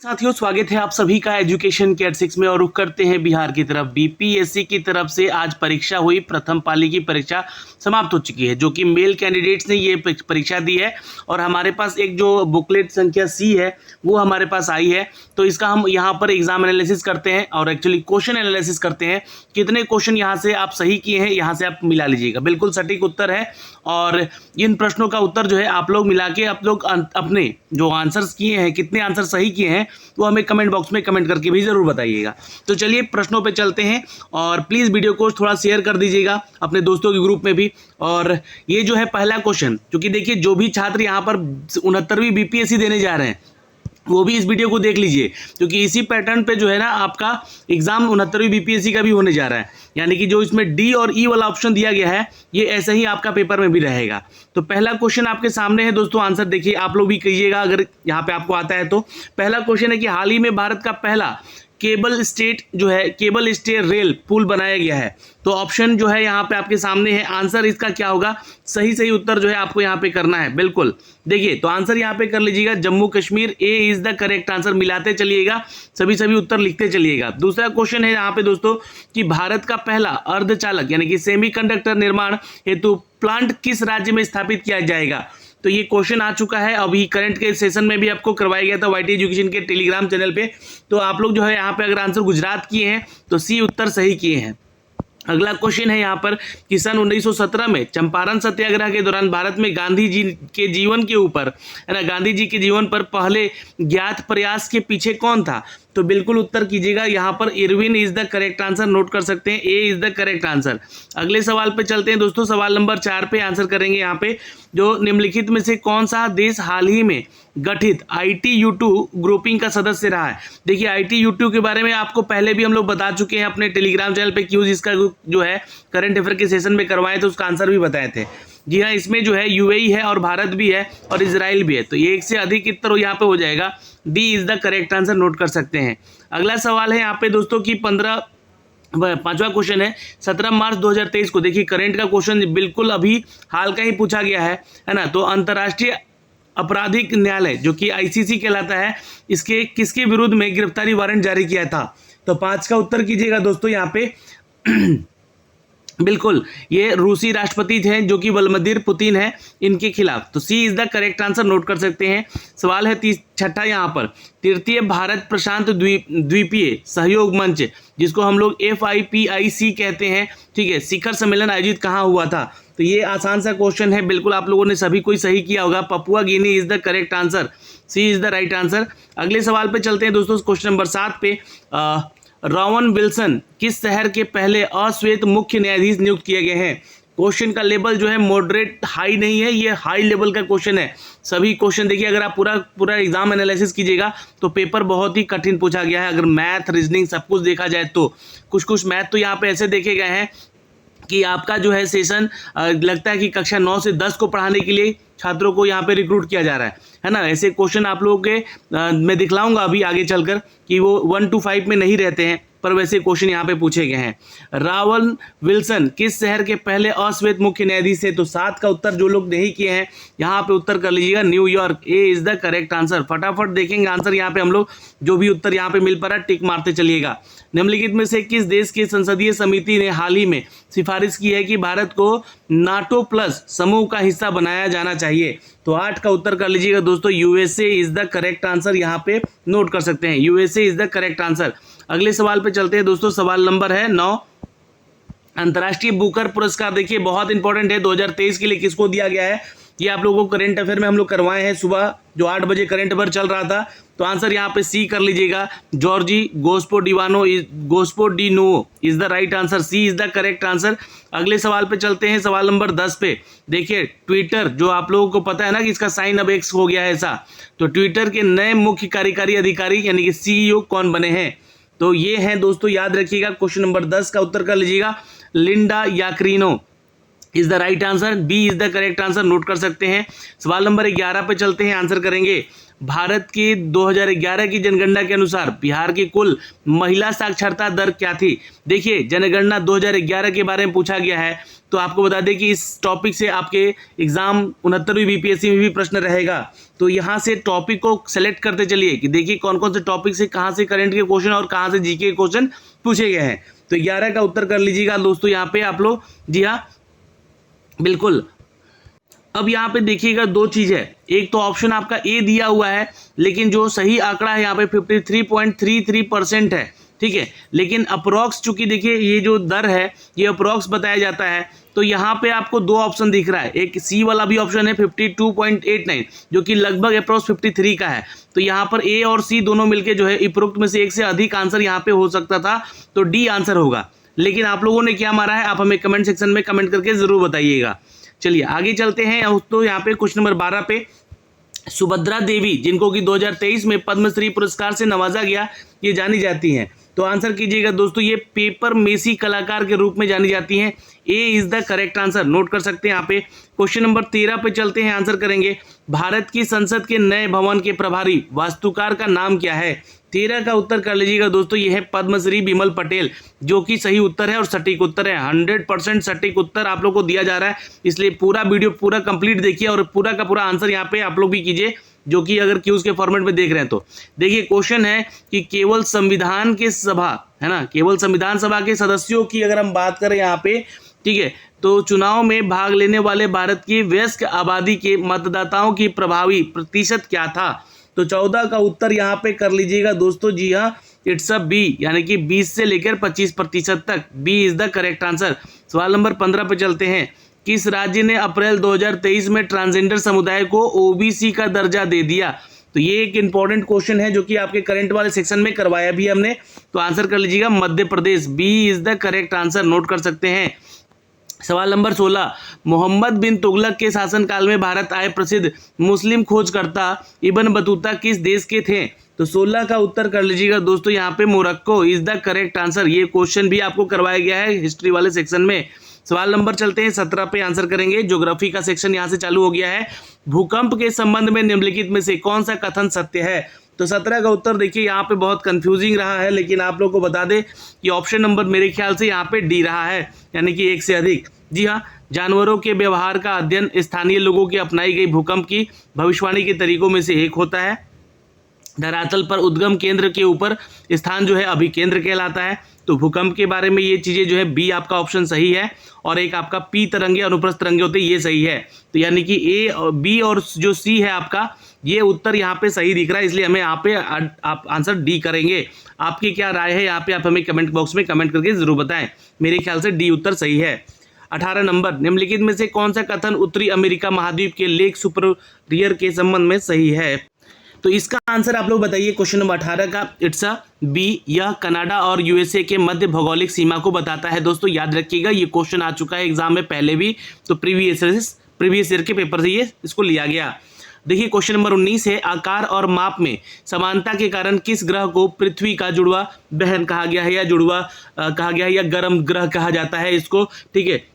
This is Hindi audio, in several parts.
साथियों, स्वागत है आप सभी का एजुकेशन केयर 6 में। और रुख करते हैं बिहार की तरफ। बीपीएससी की तरफ से आज परीक्षा हुई। प्रथम पाली की परीक्षा समाप्त हो चुकी है, जो कि मेल कैंडिडेट्स ने ये परीक्षा दी है। और हमारे पास एक जो बुकलेट संख्या सी है वो हमारे पास आई है। तो इसका हम यहाँ पर एग्जाम एनालिसिस करते हैं और एक्चुअली क्वेश्चन एनालिसिस करते हैं। कितने क्वेश्चन यहाँ से आप सही किए हैं, यहाँ से आप मिला लीजिएगा। बिल्कुल सटीक उत्तर है और इन प्रश्नों का उत्तर जो है आप लोग मिला के आप लोग अपने जो आंसर्स किए हैं, कितने आंसर सही किए हैं, वो हमें कमेंट बॉक्स में कमेंट करके भी जरूर बताइएगा। तो चलिए प्रश्नों पे चलते हैं और प्लीज़ वीडियो को थोड़ा शेयर कर दीजिएगा अपने दोस्तों के ग्रुप में भी। और ये जो है पहला क्वेश्चन, क्योंकि देखिए जो भी छात्र यहाँ पर 69वीं बीपीएससी देने जा रहे हैं वो भी इस वीडियो को देख लीजिए, क्योंकि इसी पैटर्न पे जो है ना आपका एग्जाम 69वीं बीपीएससी का भी होने जा रहा है। यानी कि जो इसमें डी और ई वाला ऑप्शन दिया गया है ये ऐसे ही आपका पेपर में भी रहेगा। तो पहला क्वेश्चन आपके सामने है दोस्तों, आंसर देखिए आप लोग भी कीजिएगा अगर यहाँ पे आपको आता है तो। पहला क्वेश्चन है कि हाल ही में भारत का पहला केबल स्टे रेल पुल बनाया गया है। तो ऑप्शन जो है यहाँ पे आपके सामने है। आंसर इसका क्या होगा, सही उत्तर जो है आपको यहाँ पे करना है। बिल्कुल देखिए, तो आंसर यहाँ पे कर लीजिएगा जम्मू कश्मीर। ए इज द करेक्ट आंसर। मिलाते चलिएगा, सभी उत्तर लिखते चलिएगा। दूसरा क्वेश्चन है यहाँ पे दोस्तों कि भारत का पहला अर्धचालक यानी कि सेमीकंडक्टर निर्माण हेतु प्लांट किस राज्य में स्थापित किया जाएगा। तो ये क्वेश्चन आ चुका है, अभी करंट के सेशन में भी आपको करवाया गया था वाईटी एजुकेशन के टेलीग्राम चैनल पे। तो आप लोग जो है यहाँ पे अगर आंसर गुजरात किए हैं तो सी उत्तर सही किए हैं। अगला क्वेश्चन है यहाँ पर कि सन 1917 में चंपारण सत्याग्रह के दौरान भारत में गांधी जी के जीवन के ऊपर है ना, गांधी जी के जीवन पर पहले ज्ञात प्रयास के पीछे कौन था। तो बिल्कुल उत्तर कीजिएगा यहाँ पर Irwin is the correct answer. Note कर सकते हैं, A is the correct answer. अगले सवाल पे चलते हैं दोस्तों। सवाल नंबर 4 पे आंसर करेंगे यहाँ पे, जो निम्नलिखित में से कौन सा देश हाल ही में गठित ITU2 ग्रुपिंग का सदस्य रहा है। देखिए ITU2 के बारे में आपको पहले भी हम लोग बता चुके हैं अपने टेलीग्राम चैनल पे। क्यूज इसका जो है करंट अफेयर के सेशन में करवाए थे, उसका आंसर भी बताए थे। जी हाँ, इसमें जो है UAE है और भारत भी है और इजराइल भी है। तो ये एक से अधिक उत्तर यहाँ पे हो जाएगा। D is the correct answer. Note कर सकते हैं। अगला सवाल है यहाँ पे दोस्तों कि पांचवा क्वेश्चन है 17 मार्च 2023 को। देखिए करंट का क्वेश्चन बिल्कुल अभी हाल का ही पूछा गया है ना। तो अंतर्राष्ट्रीय आपराधिक न्यायालय जो कि ICC कहलाता है, इसके किसके विरुद्ध में गिरफ्तारी वारंट जारी किया था। तो 5 का उत्तर कीजिएगा दोस्तों यहाँ पे। बिल्कुल ये रूसी राष्ट्रपति थे जो कि व्लादिमीर पुतिन है, इनके खिलाफ। तो C is the correct answer. Note कर सकते हैं। सवाल है 6ठा यहाँ पर, तृतीय भारत प्रशांत द्वीपीय सहयोग मंच जिसको हम लोग FIPIC कहते हैं, ठीक है, शिखर सम्मेलन आयोजित कहाँ हुआ था। तो ये आसान सा क्वेश्चन है, बिल्कुल आप लोगों ने सभी कोई सही किया होगा। Papua Guinea is the correct answer. C is the right answer. अगले सवाल पे चलते हैं दोस्तों, क्वेश्चन नंबर 7 पे। रॉवन विल्सन किस शहर के पहले अश्वेत मुख्य न्यायाधीश नियुक्त किए गए हैं। क्वेश्चन का लेवल जो है मॉडरेट हाई नहीं है, ये हाई लेवल का क्वेश्चन है। सभी क्वेश्चन देखिए, अगर आप पूरा एग्जाम एनालिसिस कीजिएगा तो पेपर बहुत ही कठिन पूछा गया है। अगर मैथ रीजनिंग सब कुछ देखा जाए तो कुछ मैथ तो यहाँ पे ऐसे देखे गए हैं कि आपका जो है सेशन लगता है कि कक्षा 9 से 10 को पढ़ाने के लिए छात्रों को यहाँ पे रिक्रूट किया जा रहा है ना। ऐसे क्वेश्चन आप लोगों के मैं दिखलाऊंगा अभी आगे चलकर कि वो 1 to 5 में नहीं रहते हैं, पर वैसे क्वेश्चन यहाँ पे पूछे गए हैं। रावन विल्सन किस शहर के पहले अश्वेत मुख्य न्यायाधीश थे। तो 7 का उत्तर जो लोग नहीं किए हैं यहाँ पे उत्तर कर लीजिएगा New York. A is the correct answer. फटाफट देखेंगे आंसर यहाँ पे हम लोग, जो भी उत्तर यहाँ पे मिल पा रहा है टिक मारते चलिएगा। निम्नलिखित में से किस देश की संसदीय समिति ने हाल ही में सिफारिश की है कि भारत को NATO प्लस समूह का हिस्सा बनाया जाना चाहिए। तो 8 का उत्तर कर लीजिएगा दोस्तों, USA is the correct answer. यहाँ पे नोट कर सकते हैं, USA is the correct answer. अगले सवाल पे चलते हैं दोस्तों। सवाल नंबर है 9। अंतर्राष्ट्रीय बुकर पुरस्कार देखिए बहुत इंपॉर्टेंट है, 2023 के लिए किसको दिया गया है। ये आप लोगों को करंट अफेयर में हम लोग करवाए हैं सुबह जो 8 बजे करंट अफेयर चल रहा था। तो आंसर यहाँ पे सी कर लीजिएगा, Georgi Gospodinov is the right answer. C is the correct answer. अगले सवाल पे चलते हैं, सवाल नंबर 10 पे। देखिए ट्विटर जो आप लोगों को पता है ना कि इसका साइन अब X हो गया है ऐसा, तो ट्विटर के नए मुख्य कार्यकारी अधिकारी यानी कि CEO कौन बने हैं। तो ये हैं दोस्तों, याद रखिएगा। क्वेश्चन नंबर 10 का उत्तर कर लीजिएगा, Linda Yaccarino is the right answer. B is the correct answer. Note कर सकते हैं। सवाल नंबर 11 पे चलते हैं, आंसर करेंगे। भारत के 2011 की जनगणना के अनुसार बिहार की कुल महिला साक्षरता दर क्या थी। देखिए जनगणना 2011 के बारे में पूछा गया है, तो आपको बता दें कि इस टॉपिक से आपके एग्जाम 69वीं बीपीएससी में भी प्रश्न रहेगा। तो यहाँ से टॉपिक को सेलेक्ट करते चलिए कि देखिए कौन कौन से टॉपिक से कहाँ से करंट के क्वेश्चन और कहाँ से जीके के क्वेश्चन पूछे गए हैं। तो 11 का उत्तर कर लीजिएगा दोस्तों यहाँ पे आप लोग। जी हाँ बिल्कुल। अब यहाँ पे देखिएगा दो चीज़ है, एक तो ऑप्शन आपका ए दिया हुआ है, लेकिन जो सही आंकड़ा है यहाँ पे 53.33% है, ठीक है। लेकिन अप्रोक्स चूंकि देखिए ये जो दर है ये अप्रोक्स बताया जाता है, तो यहाँ पे आपको दो ऑप्शन दिख रहा है। एक सी वाला भी ऑप्शन है 52.89 जो कि लगभग अप्रोक्स 53 का है। तो यहाँ पर ए और सी दोनों मिलके जो है उपरोक्त में से एक से अधिक आंसर यहाँ पे हो सकता था, तो डी आंसर होगा। लेकिन आप लोगों ने क्या मारा है आप हमें कमेंट सेक्शन में कमेंट करके जरूर बताइएगा। चलिए आगे चलते हैं। तो यहाँ पे क्वेश्चन नंबर 12 पे सुभद्रा देवी जिनको कि 2023 में पद्मश्री पुरस्कार से नवाजा गया, ये जानी जाती हैं। तो आंसर कीजिएगा दोस्तों, ये पेपर मेसी कलाकार के रूप में जानी जाती हैं। A is the correct answer, note कर सकते हैं यहाँ पे। क्वेश्चन नंबर 13 पे चलते हैं, आंसर करेंगे। भारत की संसद के नए भवन के प्रभारी वास्तुकार का नाम क्या है। 13 का उत्तर कर लीजिएगा दोस्तों, ये है पद्मश्री बिमल पटेल, जो कि सही उत्तर है और सटीक उत्तर है। 100% सटीक उत्तर आप लोग को दिया जा रहा है, इसलिए पूरा वीडियो पूरा कंप्लीट देखिए और पूरा का पूरा आंसर यहाँ पे आप लोग भी कीजिए, जो कि अगर क्यूज के फॉर्मेट में देख रहे हैं तो। देखिए क्वेश्चन है कि केवल संविधान के सभा है ना, केवल संविधान सभा के सदस्यों की अगर हम बात करें यहाँ पे, ठीक है, तो चुनाव में भाग लेने वाले भारत की वयस्क आबादी के मतदाताओं की प्रभावी प्रतिशत क्या था। तो 14 का उत्तर यहाँ पे कर लीजिएगा दोस्तों। जी हाँ, इट्स अ बी, यानी कि 20 से लेकर 25% तक, B is the correct answer. सवाल नंबर 15 पे चलते हैं। किस राज्य ने अप्रैल 2023 में ट्रांसजेंडर समुदाय को ओबीसी का दर्जा दे दिया। तो ये एक इंपॉर्टेंट क्वेश्चन है जो कि आपके करंट वाले सेक्शन में करवाया भी हमने। तो आंसर कर लीजिएगा Madhya Pradesh, B is the correct answer, note कर सकते हैं। सवाल नंबर 16, मोहम्मद बिन तुगलक के शासनकाल में भारत आए प्रसिद्ध मुस्लिम खोजकर्ता इब्न बतूता किस देश के थे। तो 16 का उत्तर कर लीजिएगा दोस्तों, यहाँ पे Morocco is the correct answer. ये क्वेश्चन भी आपको करवाया गया है हिस्ट्री वाले सेक्शन में। सवाल नंबर चलते हैं 17 पे, आंसर करेंगे। ज्योग्राफी का सेक्शन यहाँ से चालू हो गया है। भूकंप के संबंध में निम्नलिखित में से कौन सा कथन सत्य है। तो 17 का उत्तर देखिए यहाँ पे बहुत कंफ्यूजिंग रहा है, लेकिन आप लोग को बता दें कि ऑप्शन नंबर मेरे ख्याल से यहाँ पे डी रहा है, यानी कि एक से अधिक। जी हाँ, जानवरों के व्यवहार का अध्ययन स्थानीय लोगों की अपनाई गई भूकंप की भविष्यवाणी के तरीकों में से एक होता है। धरातल पर उद्गम केंद्र के ऊपर स्थान जो है अभिकेंद्र कहलाता है। तो भूकंप के बारे में ये चीज़ें जो है बी आपका ऑप्शन सही है, और एक आपका पी तरंगे अनुप्रस्थ तरंगे होते हैं, ये सही है। तो यानी कि ए और बी और जो सी है आपका, ये उत्तर यहाँ पे सही दिख रहा है, इसलिए हमें यहाँ पे आप आंसर डी करेंगे। आपकी क्या राय है यहाँ पे आप हमें कमेंट बॉक्स में कमेंट करके जरूर बताएं। मेरे ख्याल से डी उत्तर सही है। 18 नंबर, निम्नलिखित में से कौन सा कथन उत्तरी अमेरिका महाद्वीप के लेक सुपरियर के संबंध में सही है। तो इसका आंसर आप लोग बताइए। क्वेश्चन नंबर 18 का इट्स अ बी, यह कनाडा और यूएसए के मध्य भौगोलिक सीमा को बताता है। दोस्तों याद रखिएगा, ये क्वेश्चन आ चुका है एग्जाम में पहले भी, तो प्रीवियस ईयर के पेपर से ये इसको लिया गया। देखिए क्वेश्चन नंबर 19 है, आकार और माप में समानता के कारण किस ग्रह को पृथ्वी का जुड़वा बहन कहा गया है, या जुड़वा कहा गया है, या गर्म ग्रह कहा जाता है इसको, ठीक है।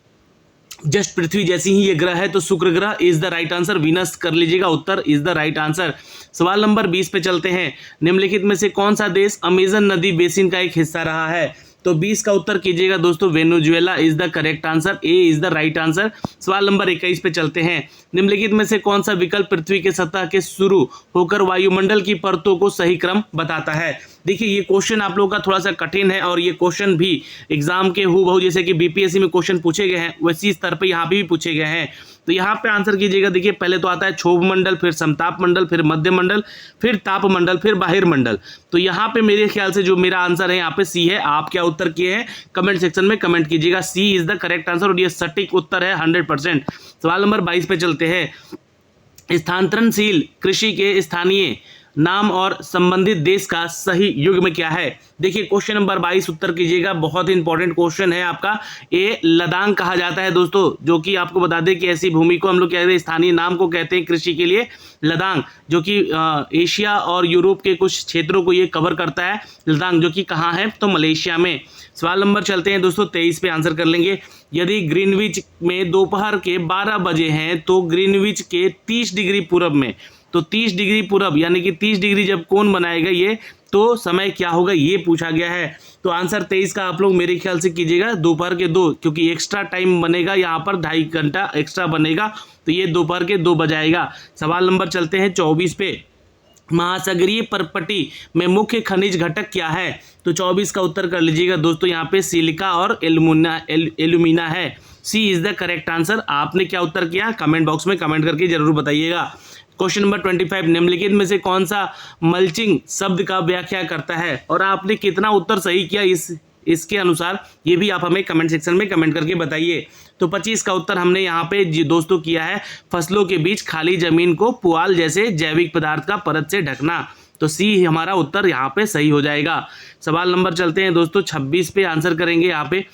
जस्ट पृथ्वी जैसी ही ये ग्रह है, तो शुक्र ग्रह is the right answer. Venus कर लीजिएगा, उत्तर इज द राइट आंसर। सवाल नंबर 20 पे चलते हैं। निम्नलिखित में से कौन सा देश अमेजन नदी बेसिन का एक हिस्सा रहा है। तो 20 का उत्तर कीजिएगा दोस्तों, Venezuela is the correct answer, A is the right answer. सवाल नंबर 21 पे चलते हैं। निम्नलिखित में से कौन सा विकल्प पृथ्वी के सतह के शुरू होकर वायुमंडल की परतों को सही क्रम बताता है। देखिए ये क्वेश्चन आप लोगों का थोड़ा सा कठिन है, और ये क्वेश्चन भी एग्जाम के हूबहू जैसे कि बीपीएससी में क्वेश्चन पूछे गए हैं वैसी स्तर पे यहाँ पे भी पूछे गए हैं। तो यहाँ पे आंसर कीजिएगा। देखिए पहले तो आता है क्षोभ मंडल, फिर समताप मंडल, फिर मध्य मंडल, फिर ताप मंडल, फिर बहिर्मंडल। तो यहाँ पे मेरे ख्याल से जो मेरा आंसर है यहाँ पे सी है। आप क्या उत्तर किए हैं कमेंट सेक्शन में कमेंट कीजिएगा। सी इज द करेक्ट आंसर और ये सटीक उत्तर है 100%। सवाल नंबर 22 पे चलते हैं। स्थानांतरणशील कृषि के स्थानीय नाम और संबंधित देश का सही युग्म क्या है। देखिए क्वेश्चन नंबर 22 उत्तर कीजिएगा, बहुत ही इंपॉर्टेंट क्वेश्चन है आपका। ए लदांग कहा जाता है दोस्तों, जो कि आपको बता दें कि ऐसी भूमि को हम लोग कहते हैं, स्थानीय नाम को कहते हैं कृषि के लिए लदांग, जो कि एशिया और यूरोप के कुछ क्षेत्रों को ये कवर करता है। लदांग जो कि कहाँ है, तो मलेशिया में। सवाल नंबर चलते हैं दोस्तों 23 पे, आंसर कर लेंगे। यदि ग्रीनविच में दोपहर के 12 बजे हैं तो ग्रीनविच के 30 डिग्री पूरब में, तो 30 डिग्री पूरब यानी कि 30 डिग्री जब कोण बनाएगा ये, तो समय क्या होगा ये पूछा गया है। तो आंसर 23 का आप लोग मेरे ख्याल से कीजिएगा दोपहर के 2, क्योंकि एक्स्ट्रा टाइम बनेगा यहाँ पर, 2.5 घंटा एक्स्ट्रा बनेगा, तो ये दोपहर के 2 बजाएगा। सवाल नंबर चलते हैं 24 पे। महासागरीय परपटी में मुख्य खनिज घटक क्या है? तो 24 का उत्तर कर लीजिएगा दोस्तों, यहाँ पे सिलिका और एल्यूमिना है। सी इज द करेक्ट आंसर। आपने क्या उत्तर किया कमेंट बॉक्स में कमेंट करके जरूर बताइएगा। क्वेश्चन नंबर 25, निम्नलिखित में से कौन सा मल्चिंग शब्द का व्याख्या करता है? और आपने कितना उत्तर सही किया इसके अनुसार ये भी आप हमें कमेंट सेक्शन में कमेंट करके बताइए। तो 25 का उत्तर हमने यहाँ पे दोस्तों किया है, फसलों के बीच खाली जमीन को पुआल जैसे जैविक पदार्थ का परत से ढकना। तो सी हमारा उत्तर यहाँ पे सही हो जाएगा। सवाल नंबर चलते हैं दोस्तों 26 पे आंसर करेंगे यहाँ पे।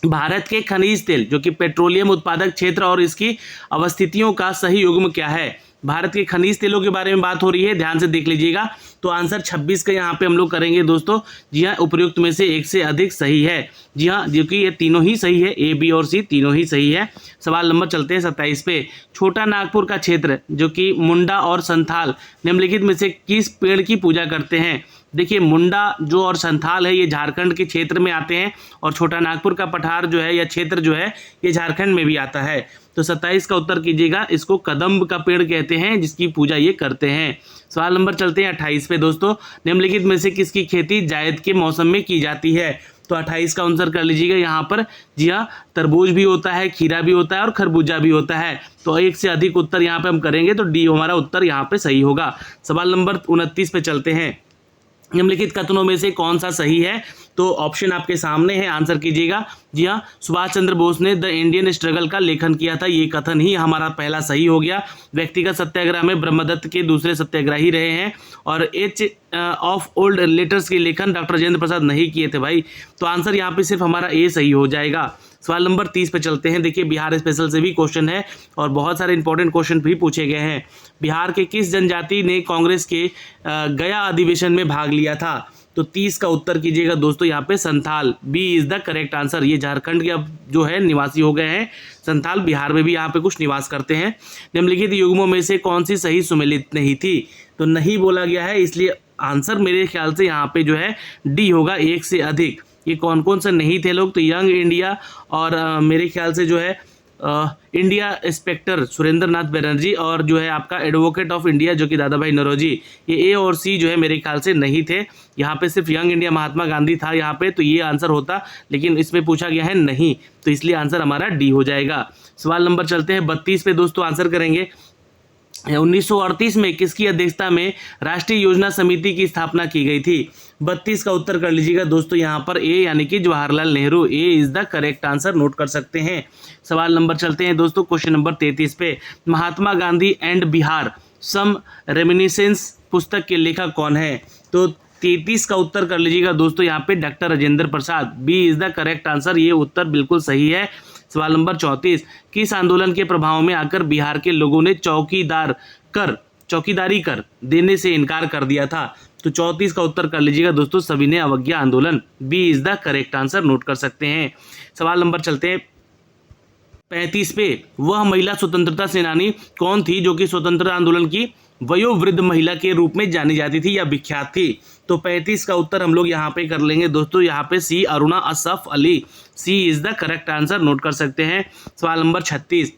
भारत के खनिज तेल जो कि पेट्रोलियम उत्पादक क्षेत्र और इसकी अवस्थितियों का सही युग्म क्या है? भारत के खनिज तेलों के बारे में बात हो रही है, ध्यान से देख लीजिएगा। तो आंसर 26 का यहाँ पे हम लोग करेंगे दोस्तों। जी हाँ, उपयुक्त में से एक से अधिक सही है। जी हाँ, जो कि ये तीनों ही सही है, ए बी और सी तीनों ही सही है। सवाल नंबर चलते हैं 27 पे। छोटा नागपुर का क्षेत्र जो कि मुंडा और संथाल निम्नलिखित में से किस पेड़ की पूजा करते हैं? देखिए, मुंडा जो और संथाल है ये झारखंड के क्षेत्र में आते हैं, और छोटा नागपुर का पठार जो है या क्षेत्र जो है ये झारखंड में भी आता है। तो 27 का उत्तर कीजिएगा, इसको कदम्ब का पेड़ कहते हैं जिसकी पूजा ये करते हैं। सवाल नंबर चलते हैं 28 पे दोस्तों। निम्नलिखित में से किसकी खेती जायद के मौसम में की जाती है? तो 28 का आंसर कर लीजिएगा यहाँ पर। जी हाँ, तरबूज भी होता है, खीरा भी होता है और खरबूजा भी होता है। तो एक से अधिक उत्तर यहाँ पे हम करेंगे, तो डी हमारा उत्तर यहाँ पे सही होगा। सवाल नंबर 29 पे चलते हैं। निम्नलिखित कथनों में से कौन सा सही है? तो ऑप्शन आपके सामने है, आंसर कीजिएगा। जी हाँ, सुभाष चंद्र बोस ने द इंडियन स्ट्रगल का लेखन किया था, ये कथन ही हमारा पहला सही हो गया। व्यक्तिगत सत्याग्रह में ब्रह्मदत्त के दूसरे सत्याग्रही रहे हैं, और एच ऑफ ओल्ड लेटर्स के लेखन डॉक्टर राजेंद्र प्रसाद नहीं किए थे भाई। तो आंसर यहाँ पे सिर्फ हमारा ए सही हो जाएगा। सवाल नंबर 30 पे चलते हैं। देखिए, बिहार स्पेशल से भी क्वेश्चन है और बहुत सारे इंपॉर्टेंट क्वेश्चन भी पूछे गए हैं। बिहार के किस जनजाति ने कांग्रेस के गया अधिवेशन में भाग लिया था? तो 30 का उत्तर कीजिएगा दोस्तों, यहाँ पे Santhal, B is the correct answer. ये झारखंड के अब जो है निवासी हो गए हैं। संथाल बिहार में भी यहाँ पे कुछ निवास करते हैं। निम्नलिखित युग्मों में से कौन सी सही सुमेलित नहीं थी? तो नहीं बोला गया है, इसलिए आंसर मेरे ख्याल से यहाँ पे जो है डी होगा, एक से अधिक। ये कौन कौन से नहीं थे लोग? तो यंग इंडिया और मेरे ख्याल से जो है इंडिया इंस्पेक्टर सुरेंद्र नाथ बनर्जी, और जो है आपका एडवोकेट ऑफ इंडिया जो कि दादा भाई नौरोजी, ये ए और सी जो है मेरे ख्याल से नहीं थे। यहाँ पे सिर्फ यंग इंडिया महात्मा गांधी था यहाँ पे, तो ये आंसर होता, लेकिन इसमें पूछा गया है नहीं, तो इसलिए आंसर हमारा डी हो जाएगा। सवाल नंबर चलते हैं 32 पे दोस्तों, आंसर करेंगे। 1938 में किसकी अध्यक्षता में राष्ट्रीय योजना समिति की स्थापना की गई थी? 32 का उत्तर कर लीजिएगा दोस्तों, यहाँ पर ए यानी कि Jawaharlal Nehru, A is the correct answer, note कर सकते हैं। सवाल नंबर चलते हैं दोस्तों क्वेश्चन नंबर 33 पे। Mahatma Gandhi and Bihar some reminiscences पुस्तक के लेखक कौन है? तो 33 का उत्तर कर लीजिएगा दोस्तों, यहाँ पे doctor Rajendra Prasad, B is the correct answer, ये उत्तर बिल्कुल सही है। सवाल नंबर 34, किस आंदोलन के प्रभाव में आकर बिहार के लोगों ने चौकीदारी कर देने से इनकार कर दिया था? तो 34 का उत्तर कर लीजिएगा दोस्तों, सविनय अवज्ञा आंदोलन, B is the correct answer, note कर सकते हैं। सवाल नंबर चलते हैं 35 पे। वह महिला स्वतंत्रता सेनानी कौन थी जो कि स्वतंत्रता आंदोलन की वयोवृद्ध महिला के रूप में जानी जाती थी या विख्यात थी? तो 35 का उत्तर हम लोग यहाँ पे कर लेंगे दोस्तों, यहाँ पे C Aruna Asaf Ali, C is the correct answer, note कर सकते हैं। सवाल नंबर 36,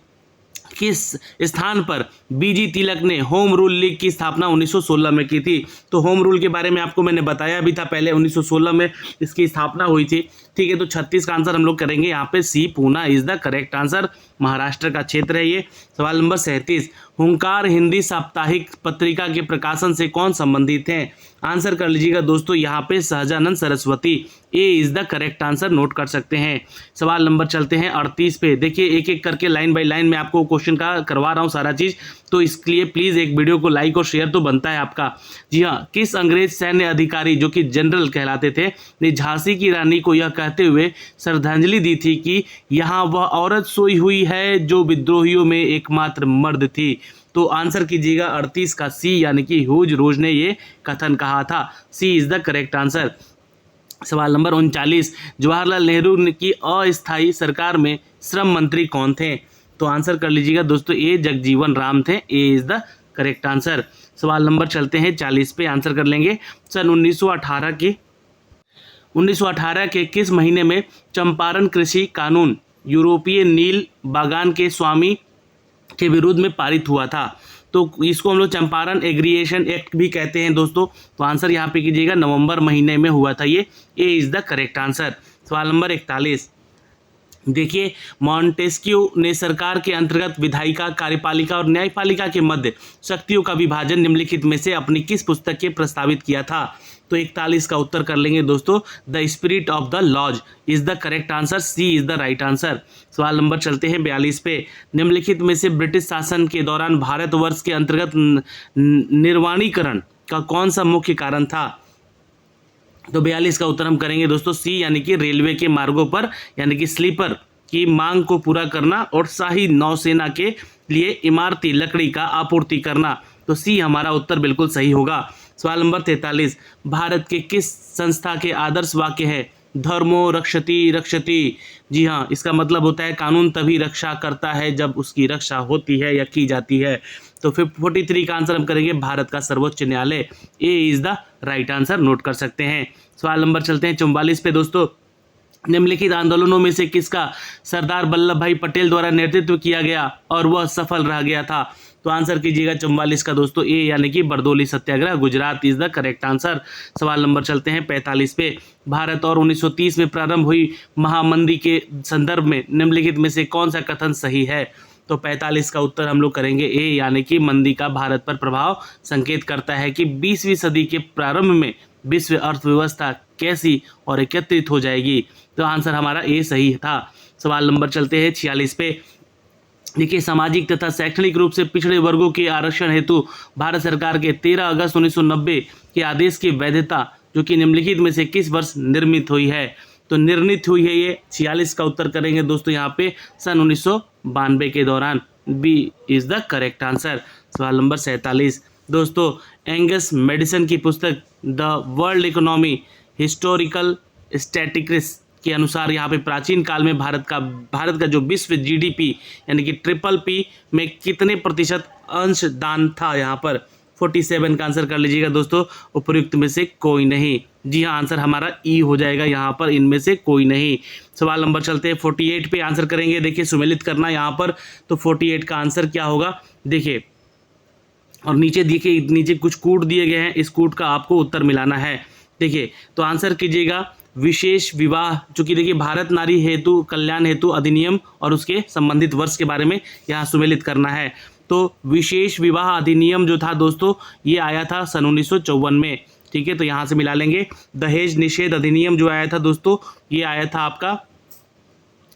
किस स्थान पर बीजी तिलक ने होम रूल लीग की स्थापना 1916 में की थी? तो होम रूल के बारे में आपको मैंने बताया भी था पहले, 1916 में इसकी स्थापना हुई थी। ठीक है, तो 36 का आंसर हम लोग करेंगे यहाँ पे C, Poona is the correct answer, Maharashtra का क्षेत्र है ये। सवाल नंबर 37, हुंकार हिंदी साप्ताहिक पत्रिका के प्रकाशन से कौन संबंधित हैं? आंसर कर लीजिएगा दोस्तों, यहाँ पे Sahajanand Saraswati, A is the correct answer, note कर सकते हैं। सवाल नंबर चलते हैं 38 पे। देखिए, एक एक करके लाइन बाय लाइन में आपको क्वेश्चन का करवा रहा हूँ सारा चीज, तो इसके लिए प्लीज एक वीडियो को लाइक और शेयर तो बनता है आपका। जी हाँ, किस अंग्रेज सैन्य अधिकारी जो कि जनरल कहलाते थे ने झांसी की रानी को यह कहते हुए श्रद्धांजलि दी थी कि यहाँ वह औरत सोई हुई है जो विद्रोहियों में एकमात्र मर्द थी? तो आंसर कीजिएगा 38 का सी, यानी कि ह्यूज रोज ने ये कथन कहा था, सी इज द करेक्ट आंसर। सवाल नंबर 39, जवाहरलाल नेहरू की अस्थायी सरकार में श्रम मंत्री कौन थे? तो आंसर कर लीजिएगा दोस्तों, ए जगजीवन राम थे, ए इज द करेक्ट आंसर। सवाल नंबर चलते हैं 40 पे, आंसर कर लेंगे। सन 1918 के किस महीने में चंपारण कृषि कानून यूरोपीय नील बागान के स्वामी के विरुद्ध में पारित हुआ था? तो इसको हम लोग चंपारण एग्रीगेशन एक्ट भी कहते हैं दोस्तों। तो आंसर यहाँ पे कीजिएगा, नवंबर महीने में हुआ था ये। ए इज द करेक्ट आंसर। सवाल नंबर 41, देखिए, मॉन्टेस्क्यू ने सरकार के अंतर्गत विधायिका, कार्यपालिका और न्यायपालिका के मध्य शक्तियों का विभाजन निम्नलिखित में से अपनी किस पुस्तक के प्रस्तावित किया था? तो 41 का उत्तर कर लेंगे दोस्तों, the spirit of the laws is the correct answer. C is the right answer. सवाल नंबर चलते हैं 42 पे, निम्नलिखित में से ब्रिटिश शासन के दौरान भारतवर्ष के अंतर्गत निर्वाणीकरण का कौन सा मुख्य कारण था? तो 42 का उत्तर हम करेंगे दोस्तों सी, यानी कि रेलवे के मार्गों पर यानी कि स्लीपर की मांग को पूरा करना और शाही नौसेना के लिए इमारती लकड़ी का आपूर्ति करना। तो सी हमारा उत्तर बिल्कुल सही होगा। सवाल नंबर 43, भारत के किस संस्था के आदर्श वाक्य है धर्मो रक्षति रक्षति? जी हाँ, इसका मतलब होता है कानून तभी रक्षा करता है जब उसकी रक्षा होती है या की जाती है। तो फिर 43 का आंसर हम करेंगे भारत का सर्वोच्च न्यायालय। A is the right answer, note कर सकते हैं। सवाल नंबर चलते हैं 44 पे दोस्तों, निम्नलिखित आंदोलनों में से किसका सरदार वल्लभ भाई पटेल द्वारा नेतृत्व किया गया और वह सफल रह गया था? तो आंसर कीजिएगा 44 का दोस्तों ए, यानी कि Bardoli satyagraha, Gujarat is the correct answer. सवाल नंबर चलते हैं 45 पे, भारत और 1930 में प्रारंभ हुई महामंदी के संदर्भ में निम्नलिखित में से कौन सा कथन सही है? तो 45 का उत्तर हम लोग करेंगे ए, यानी कि मंदी का भारत पर प्रभाव संकेत करता है कि 20वीं सदी के प्रारंभ में विश्व अर्थव्यवस्था कैसी और एकत्रित हो जाएगी। तो आंसर हमारा ए सही था। सवाल नंबर चलते हैं 46 पे, देखिए, सामाजिक तथा शैक्षणिक रूप से पिछड़े वर्गों के आरक्षण हेतु भारत सरकार के 13 अगस्त 1990 के आदेश की वैधता जो कि निम्नलिखित में से किस वर्ष निर्मित हुई है? तो निर्णित हुई है ये, 46 का उत्तर करेंगे दोस्तों यहाँ पे सन 1992 के दौरान। B is the correct answer. सवाल नंबर 47 दोस्तों, एंगस मेडिसन की पुस्तक the world economy historical statistics के अनुसार यहाँ पे प्राचीन काल में भारत का जो विश्व जीडीपी यानी कि PPP में कितने प्रतिशत अंशदान था? यहाँ पर 47 का आंसर कर लीजिएगा दोस्तों, उपयुक्त में से कोई नहीं। जी हाँ, आंसर हमारा ई हो जाएगा यहाँ पर, इनमें से कोई नहीं। सवाल नंबर चलते हैं 48 पे, आंसर करेंगे। देखिए, सुमेलित करना यहाँ पर, तो 48 का आंसर क्या होगा देखिए, और नीचे देखिए, नीचे कुछ कूट दिए गए हैं, इस कूट का आपको उत्तर मिलाना है। देखिए, तो आंसर कीजिएगा विशेष विवाह, चूंकि देखिए भारत नारी हेतु कल्याण हेतु अधिनियम और उसके संबंधित वर्ष के बारे में यहाँ सुमेलित करना है। तो विशेष विवाह अधिनियम जो था दोस्तों, ये आया था सन 1954 में। ठीक है, तो यहाँ से मिला लेंगे। दहेज निषेध अधिनियम जो आया था दोस्तों, ये आया था आपका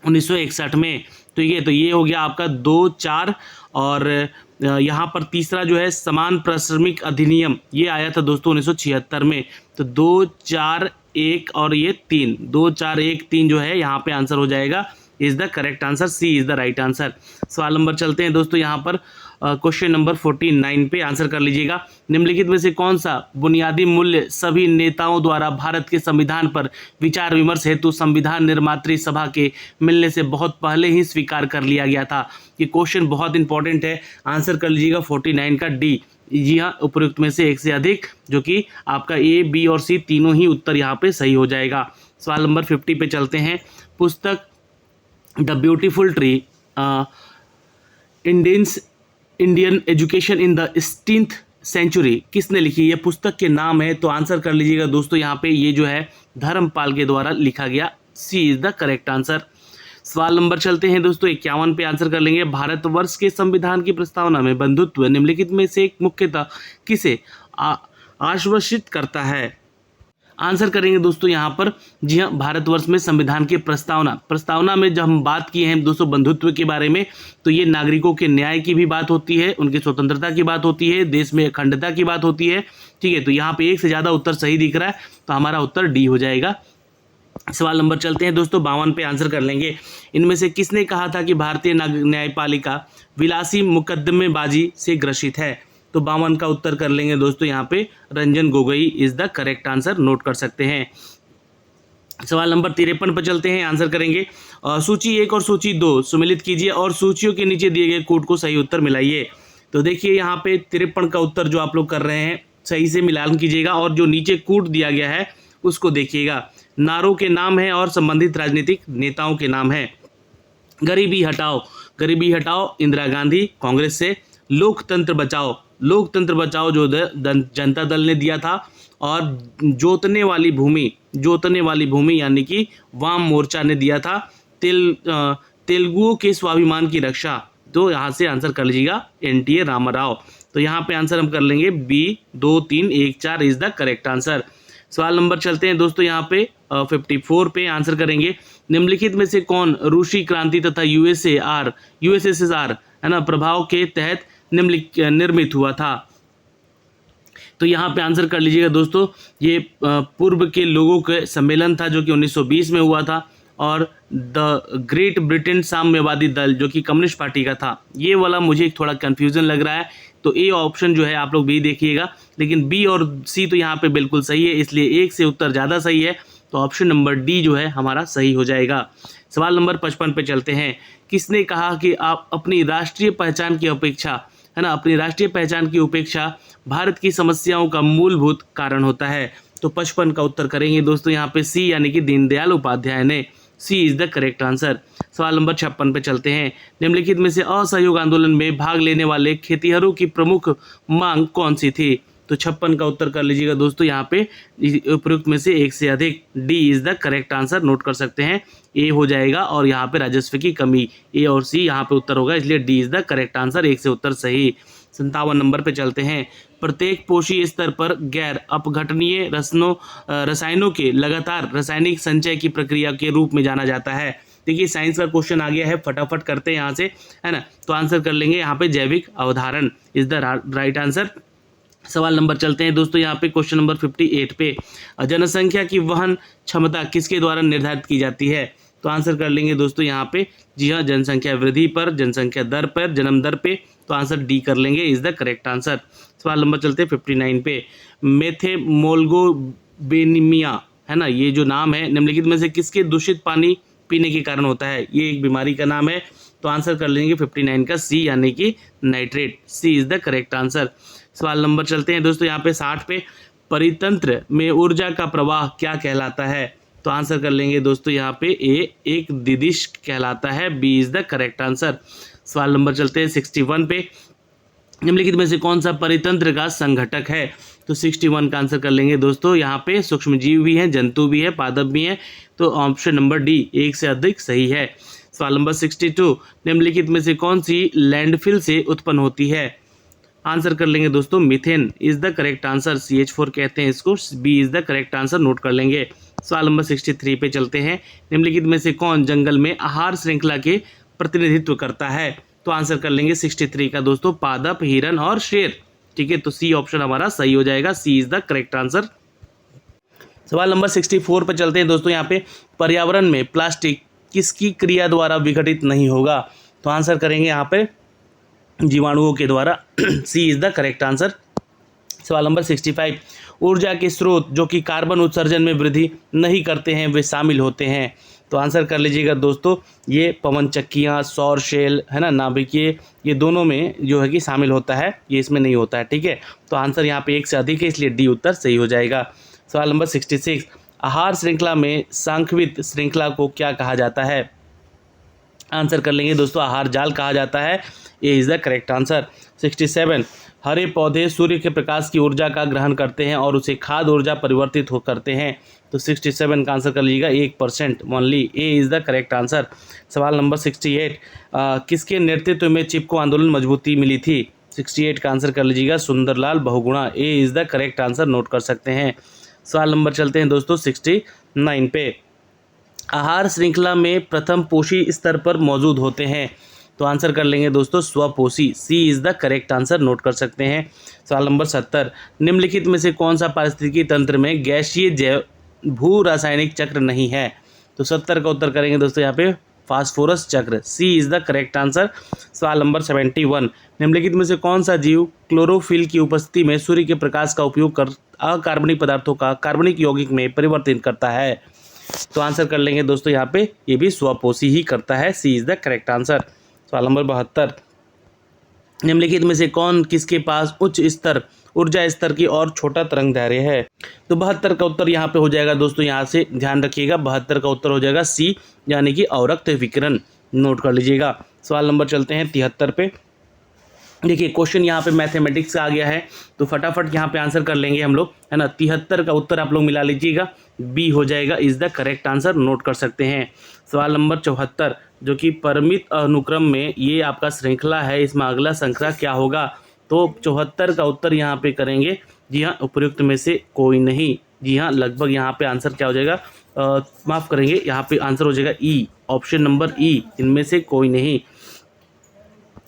1961 में। तो ये हो गया आपका 2, 4, और यहाँ पर तीसरा जो है समान प्रश्रमिक अधिनियम, ये आया था दोस्तों 1976 में। तो 2, 4, 1 और ये 3, 2, 4, 1, 3 जो है यहाँ पे आंसर हो जाएगा, is the correct answer. C is the right answer. सवाल नंबर चलते हैं दोस्तों यहाँ पर क्वेश्चन नंबर 49 पे, आंसर कर लीजिएगा। निम्नलिखित में से कौन सा बुनियादी मूल्य सभी नेताओं द्वारा भारत के संविधान पर विचार विमर्श हेतु संविधान निर्मात्री सभा के मिलने से बहुत पहले ही स्वीकार कर लिया गया था? ये क्वेश्चन बहुत इंपॉर्टेंट है, आंसर कर लीजिएगा 49 का डी। जी हाँ, उपयुक्त में से एक से अधिक, जो कि आपका ए, बी और सी तीनों ही उत्तर यहाँ पे सही हो जाएगा। सवाल नंबर 50 पे चलते हैं। पुस्तक the beautiful tree Indian education in the 16th century किसने लिखी? ये पुस्तक के नाम है। तो आंसर कर लीजिएगा दोस्तों यहाँ पे, ये जो है धर्मपाल के द्वारा लिखा गया। सी इज द करेक्ट आंसर। सवाल नंबर चलते हैं दोस्तों 51 पे, आंसर कर लेंगे। भारतवर्ष के संविधान की प्रस्तावना में बंधुत्व निम्नलिखित में से एक मुख्यतः किसे आश्वासित करता है? आंसर करेंगे दोस्तों यहाँ पर, जी हाँ, भारतवर्ष में संविधान की प्रस्तावना में जब हम बात किए हैं दोस्तों बंधुत्व के बारे में, तो ये नागरिकों के न्याय की भी बात होती है, उनकी स्वतंत्रता की बात होती है, देश में अखंडता की बात होती है। ठीक है, तो यहाँ पे एक से ज़्यादा उत्तर सही दिख रहा है, तो हमारा उत्तर डी हो जाएगा। सवाल नंबर चलते हैं दोस्तों 52 पे, आंसर कर लेंगे। इनमें से किसने कहा था कि भारतीय न्यायपालिका विलासी मुकदमेबाजी से ग्रसित है? तो 52 का उत्तर कर लेंगे दोस्तों यहाँ पे Ranjan Gogoi is the correct answer, note कर सकते हैं। सवाल नंबर 53 पर चलते हैं, आंसर करेंगे। सूची 1 और सूची 2 सुमेलित कीजिए और सूचियों के नीचे दिए गए कोड को सही उत्तर मिलाइए। तो देखिए यहाँ पे 53 का उत्तर जो आप लोग कर रहे हैं सही से मिलान कीजिएगा, और जो नीचे कूट दिया गया है उसको देखिएगा। नारों के नाम है और संबंधित राजनीतिक नेताओं के नाम है। गरीबी हटाओ इंदिरा गांधी कांग्रेस से। लोकतंत्र बचाओ जो जनता दल ने दिया था। और जोतने वाली भूमि यानी कि वाम मोर्चा ने दिया था। तेलुगुओं के स्वाभिमान की रक्षा, तो यहाँ से आंसर कर लीजिएगा एनटीए रामाराव। तो यहाँ पे आंसर हम कर लेंगे B 2, 3, 1, 4 is the correct answer. सवाल नंबर चलते हैं दोस्तों यहाँ पे 54 पे आंसर करेंगे। निम्नलिखित में से कौन रूसी क्रांति तथा यूएसएसआर है ना प्रभाव के तहत निर्मित हुआ था? तो यहाँ पे आंसर कर लीजिएगा दोस्तों, ये पूर्व के लोगों के सम्मेलन था जो कि 1920 में हुआ था, और द ग्रेट ब्रिटेन साम्यवादी दल जो कि कम्युनिस्ट पार्टी का था। ये वाला मुझे थोड़ा कन्फ्यूजन लग रहा है, तो ए ऑप्शन जो है आप लोग भी देखिएगा, लेकिन बी और सी तो यहाँ पे बिल्कुल सही है, इसलिए एक से उत्तर ज़्यादा सही है, तो ऑप्शन नंबर डी जो है हमारा सही हो जाएगा। सवाल नंबर 55 पे चलते हैं। किसने कहा कि आप अपनी राष्ट्रीय पहचान की उपेक्षा भारत की समस्याओं का मूलभूत कारण होता है? तो 55 का उत्तर करेंगे दोस्तों यहाँ पे सी यानी कि दीनदयाल उपाध्याय ने। सी इज द करेक्ट आंसर। सवाल नंबर 56 पे चलते हैं। निम्नलिखित में से असहयोग आंदोलन में भाग लेने वाले खेतिहरों की प्रमुख मांग कौन सी थी? तो 56 का उत्तर कर लीजिएगा दोस्तों यहाँ पे उपयुक्त में से एक से अधिक। D is the correct answer, note कर सकते हैं। ए हो जाएगा और यहाँ पे राजस्व की कमी, ए और सी यहाँ पे उत्तर होगा, इसलिए D is the correct answer, एक से उत्तर सही। 57 नंबर पे चलते हैं। प्रत्येक पोषी स्तर पर गैर अपघटनीय रसायनों के लगातार रासायनिक संचय की प्रक्रिया के रूप में जाना जाता है। देखिए साइंस का क्वेश्चन आ गया है, फटाफट करते हैं यहाँ से, है ना। तो आंसर कर लेंगे यहाँ पे जैविक अवधारण इज द राइट आंसर। सवाल नंबर चलते हैं दोस्तों यहाँ पे क्वेश्चन नंबर 58 पे। जनसंख्या की वहन क्षमता किसके द्वारा निर्धारित की जाती है? तो आंसर कर लेंगे दोस्तों यहाँ पे, जी हाँ, जनसंख्या वृद्धि पर, जनसंख्या दर पर, जन्म दर पे। तो आंसर डी कर लेंगे, इज द करेक्ट आंसर। सवाल नंबर चलते हैं 59 पे। मेथेमोल्गोबेनिमिया है ना, ये जो नाम है निम्नलिखित में से किसके दूषित पानी पीने के कारण होता है? ये एक बीमारी का नाम है। तो आंसर कर लेंगे 59 का सी यानी कि nitrate. C is the correct answer. सवाल नंबर चलते हैं दोस्तों यहाँ पे 60 पे। परितंत्र में ऊर्जा का प्रवाह क्या कहलाता है? तो आंसर कर लेंगे दोस्तों यहाँ पे ए एक दिदिश कहलाता है। B is the correct answer. सवाल नंबर चलते हैं 61 पे। निम्नलिखित में से कौन सा परितंत्र का संघटक है? तो 61 का आंसर कर लेंगे दोस्तों यहाँ पे सूक्ष्म जीव भी हैं, जंतु भी है, पादप भी हैं। तो ऑप्शन नंबर डी एक से अधिक सही है। सवाल नंबर 62। निम्नलिखित में से कौन सी लैंडफिल से उत्पन्न होती है? आंसर कर लेंगे दोस्तों methane is the correct answer. CH4 कहते हैं इसको। B is the correct answer, note कर लेंगे। सवाल नंबर 63 पे चलते हैं। निम्नलिखित में से कौन जंगल में आहार श्रृंखला के प्रतिनिधित्व करता है? तो आंसर कर लेंगे 63 का दोस्तों, पादप, हिरन और शेर। ठीक है, तो सी ऑप्शन हमारा सही हो जाएगा। सी इज द करेक्ट आंसर। सवाल नंबर 64 पे चलते हैं दोस्तों यहाँ पे। पर्यावरण में प्लास्टिक किसकी क्रिया द्वारा विघटित नहीं होगा? तो आंसर करेंगे यहाँ पे जीवाणुओं के द्वारा। सी इज द करेक्ट आंसर। सवाल नंबर 65। ऊर्जा के स्रोत जो कि कार्बन उत्सर्जन में वृद्धि नहीं करते हैं वे शामिल होते हैं? तो आंसर कर लीजिएगा दोस्तों, ये पवन चक्कियाँ, सौर शेल है ना, नाभिकीय, ये दोनों में जो है कि शामिल होता है, ये इसमें नहीं होता है। ठीक है, तो आंसर यहाँ पे एक से अधिक है, इसलिए डी उत्तर सही हो जाएगा। सवाल नंबर 66। आहार श्रृंखला में सांख्यिक श्रृंखला को क्या कहा जाता है? आंसर कर लेंगे दोस्तों, आहार जाल कहा जाता है। ए इज द करेक्ट आंसर। 67। हरे पौधे सूर्य के प्रकाश की ऊर्जा का ग्रहण करते हैं और उसे खाद्य ऊर्जा परिवर्तित हो करते हैं। तो 67 का आंसर कर लीजिएगा 1% only. A is the correct answer. सवाल नंबर 68। किसके नेतृत्व में चिपको आंदोलन मजबूती मिली थी? 68 का आंसर कर लीजिएगा Sunderlal Bahuguna. A is the correct answer, note कर सकते हैं। सवाल नंबर चलते हैं दोस्तों 69 पे। आहार श्रृंखला में प्रथम पोषी स्तर पर मौजूद होते हैं? तो आंसर कर लेंगे दोस्तों स्वपोषी। C is the correct answer, note कर सकते हैं। सवाल नंबर 70। निम्नलिखित में से कौन सा पारिस्थितिकी तंत्र में गैसीय जैव भू रासायनिक चक्र नहीं है? तो 70 का उत्तर करेंगे दोस्तों यहाँ पे फास्फोरस चक्र। सी इज द करेक्ट आंसर। सवाल नंबर 71। निम्नलिखित में से कौन सा जीव क्लोरोफिल की उपस्थिति में सूर्य के प्रकाश का उपयोग कर अकार्बनिक पदार्थों का कार्बनिक यौगिक में परिवर्तन करता है? तो आंसर कर लेंगे दोस्तों यहाँ पे, ये भी स्वपोषी ही करता है। सी इज द करेक्ट आंसर। सवाल नंबर 72। निम्नलिखित में से कौन किसके पास उच्च स्तर ऊर्जा स्तर की और छोटा तरंग दैर्ध्य है? तो 72 का उत्तर यहाँ पे हो जाएगा दोस्तों, यहाँ से ध्यान रखिएगा 72 का उत्तर हो जाएगा सी, यानी कि अवरक्त विकिरण। नोट कर लीजिएगा। सवाल नंबर चलते हैं 73 पे। देखिए क्वेश्चन यहाँ पे मैथमेटिक्स का आ गया है, तो फटाफट यहाँ पे आंसर कर लेंगे हम लोग, है ना। 73 का उत्तर आप लोग मिला लीजिएगा, बी हो जाएगा is the correct answer. Note कर सकते हैं। सवाल नंबर 74, जो कि परिमित अनुक्रम में ये आपका श्रृंखला है, इसमें अगला संख्या क्या होगा? तो 74 का उत्तर यहाँ पे करेंगे, जी हाँ, उपयुक्त में से कोई नहीं। जी हाँ, लगभग यहाँ पे आंसर क्या हो जाएगा, माफ़ करेंगे, यहाँ पे आंसर हो जाएगा ई, ऑप्शन नंबर ई, इनमें से कोई नहीं।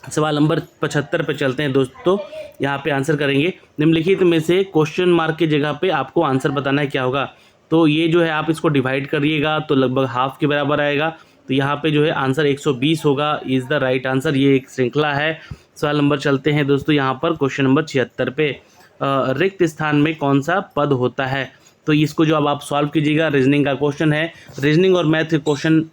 सवाल नंबर 75 पे चलते हैं दोस्तों, यहाँ पे आंसर करेंगे निम्नलिखित में से क्वेश्चन मार्क की जगह पे आपको आंसर बताना है क्या होगा। तो ये जो है आप इसको डिवाइड करिएगा तो लगभग हाफ के बराबर आएगा, तो यहाँ पे जो है आंसर 120 होगा, इज़ द राइट आंसर। ये एक श्रृंखला है। सवाल नंबर चलते हैं दोस्तों यहाँ पर क्वेश्चन नंबर 76 पे, रिक्त स्थान में कौन सा पद होता है? तो इसको जो अब आप सॉल्व कीजिएगा, रीजनिंग का क्वेश्चन है। रीजनिंग और मैथ क्वेश्चन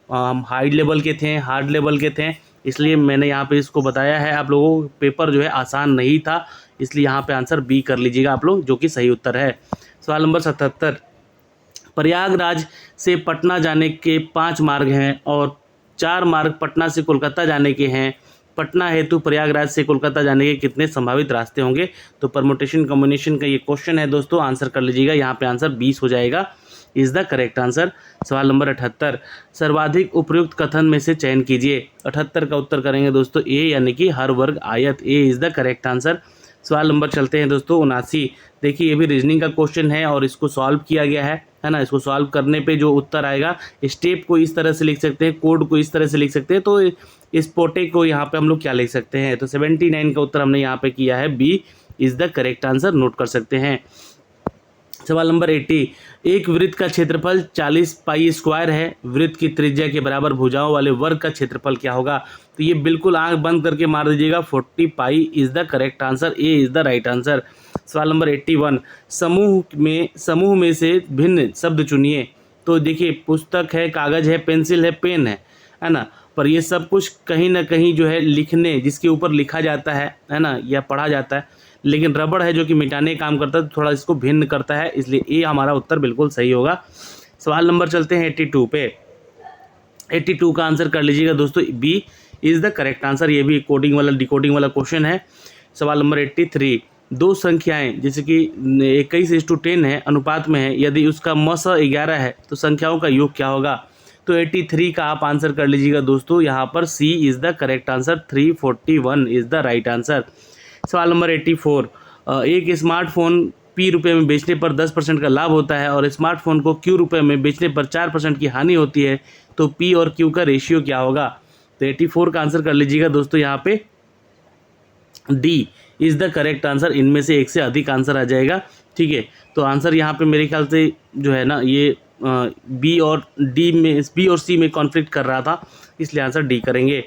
हाई लेवल के थे, हार्ड लेवल के थे, इसलिए मैंने यहाँ पे इसको बताया है। आप लोगों को पेपर जो है आसान नहीं था, इसलिए यहाँ पे आंसर बी कर लीजिएगा आप लोग, जो कि सही उत्तर है। सवाल नंबर 77, प्रयागराज से पटना जाने के 5 मार्ग हैं और 4 मार्ग पटना से कोलकाता जाने के हैं। पटना हेतु प्रयागराज से कोलकाता जाने के कितने संभावित रास्ते होंगे? तो परमुटेशन कॉम्बिनेशन का ये क्वेश्चन है दोस्तों, आंसर कर लीजिएगा। यहाँ पे आंसर 20 हो जाएगा, इज़ द करेक्ट आंसर। सवाल नंबर 78, सर्वाधिक उपयुक्त कथन में से चयन कीजिए। 78 का उत्तर करेंगे दोस्तों ए, यानी कि हर वर्ग आयत, ए इज़ द करेक्ट आंसर। सवाल नंबर चलते हैं दोस्तों 79। देखिए ये भी रीजनिंग का क्वेश्चन है और इसको सॉल्व किया गया है ना। इसको सॉल्व करने पे जो उत्तर आएगा, स्टेप को इस तरह से लिख सकते हैं, कोड को इस तरह से लिख सकते हैं। तो इस पोटे को यहाँ पे हम लोग क्या लिख सकते हैं? तो 79 का उत्तर हमने यहाँ पे किया है, B is the correct answer. Note कर सकते हैं। सवाल नंबर 80, एक वृत्त का क्षेत्रफल 40 पाई स्क्वायर है, वृत्त की त्रिज्या के बराबर भुजाओं वाले वर्ग का क्षेत्रफल क्या होगा? तो ये बिल्कुल आंख बंद करके मार दीजिएगा, 40 pi is the correct answer, A is the right answer. सवाल नंबर 81, समूह में से भिन्न शब्द चुनिए। तो देखिए पुस्तक है, कागज़ है, पेंसिल है, पेन है ना, पर ये सब कुछ कहीं ना कहीं जो है लिखने, जिसके ऊपर लिखा जाता है ना, या पढ़ा जाता है, लेकिन रबड़ है जो कि मिटाने का काम करता है, तो थोड़ा इसको भिन्न करता है, इसलिए ये हमारा उत्तर बिल्कुल सही होगा। सवाल नंबर चलते हैं 82 पे। 82 का आंसर कर लीजिएगा दोस्तों, B is the correct answer. ये भी कोडिंग वाला डिकोडिंग वाला क्वेश्चन है। सवाल नंबर 83, दो संख्याएं जैसे कि 21:10 है अनुपात में है, यदि उसका मस 11 है तो संख्याओं का योग क्या होगा? तो 83 का आप आंसर कर लीजिएगा दोस्तों, यहाँ पर C is the correct answer, 341 is the right answer. सवाल नंबर 84, एक स्मार्टफोन पी रुपये में बेचने पर 10% का लाभ होता है और स्मार्टफोन को क्यू रुपये में बेचने पर 4% की हानि होती है, तो पी और क्यू का रेशियो क्या होगा? तो 84 का आंसर कर लीजिएगा दोस्तों, यहाँ पे D is the correct answer. इनमें से एक से अधिक आंसर आ जाएगा, ठीक है। तो आंसर यहाँ पे मेरे ख्याल से जो है ना, ये बी और डी में, बी और सी में कॉन्फ्लिक्ट कर रहा था, इसलिए आंसर डी करेंगे।